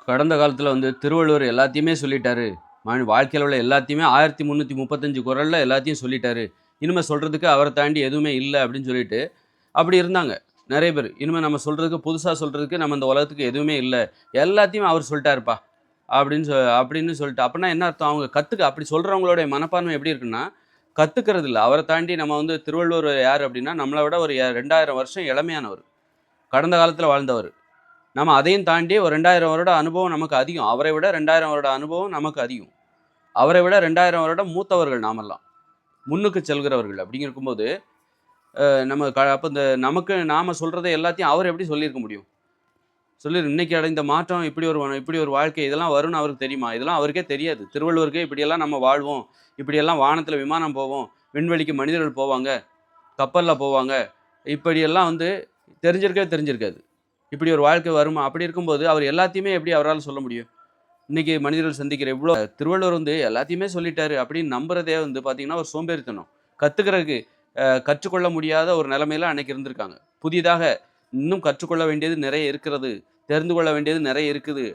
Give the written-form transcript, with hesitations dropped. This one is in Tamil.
கடந்த காலத்துல திருவள்ளுவர் எல்லாத்தையுமே சொல்லிட்டாரு. வாழ்க்கையில உள்ள எல்லாத்தையுமே 1335 குறள்ல எல்லாத்தையும் சொல்லிட்டாரு. இனிமே சொல்றதுக்கு அவர தாண்டி எதுவுமே இல்ல அப்படின்னு சொல்லிட்டு, அப்படி இருந்தாங்க. நெறைய பேரு. இனிமே நம்ம சொல்றதுக்கு புதுசா சொல்றதுக்கு நம்ம இந்த உலகத்துக்கு எதுவுமே இல்ல. எல்லாத்தையும் அவர் சொல்ட்டாருப்பா. அப்படின்னு சொல்லிட்டு அப்பன்னா என்ன அர்த்தம்? அவங்க அப்படி சொல்றவங்களுடைய மனப்பான்மை எப்படி இருக்குன்னா, கத்துக்கிறது இல்ல. அவர தாண்டி நம்ம திருவள்ளுவர் யாரு அப்படின்னா, நம்மள விட ஒரு 2000 வருஷம் இளமையானவர். கடந்த காலத்துல வாழ்ந்தவர். நம்ம அதையும் தாண்டி ஒரு 2000 வருட அனுபவம் நமக்கு அதிகம். அவரை விட 2000 வருட அனுபவம் நமக்கு அதிகம். அவரை விட 2000 வருடம் மூத்தவர்கள் நாமெல்லாம். முன்னுக்கு செல்கிறவர்கள். அப்படி இருக்கும்போது, நம்ம அப்ப நமக்கு நாம சொல்றத எல்லாத்தையும் அவர் எப்படி சொல்லியிருக்க முடியும்? இன்னைக்கு அடைந்த மாற்றம் இப்படி ஒரு வாழ்க்கை இதெல்லாம் வரும்னு அவருக்கு தெரியுமா? இதெல்லாம் அவருக்கே தெரியாது. திருவள்ளுவருக்கே இப்படியெல்லாம் நம்ம வாழ்வோம். இப்படியெல்லாம் வானத்தில விமானம் போவோம். விண்வெளிக்கு மனிதர்கள் போவாங்க. கப்பல்ல போவாங்க. இப்படியெல்லாம் தெரிஞ்சிருக்காது. இப்படி ஒரு வாழ்க்கை வருமா? அப்படி இருக்கும்போது, அவர் எல்லாத்தையுமே எப்படி அவரால சொல்ல முடியும்? இன்னைக்கு மனிதர்கள் சந்திக்கிற திருவள்ளுவர் எல்லாத்தையுமே சொல்லிட்டாரு அப்படின்னு நம்புறதே பார்த்தீங்கன்னா, ஒரு சோம்பேறித்தனம். கத்துக்கிறதுக்கு கற்றுக்கொள்ள முடியாத ஒரு நிலைமையில அன்னைக்கு இருந்திருக்காங்க. புதிதாக இன்னும் கற்றுக்கொள்ள வேண்டியது நிறைய இருக்கிறது. தெரிந்து கொள்ள வேண்டியது நிறைய இருக்குது.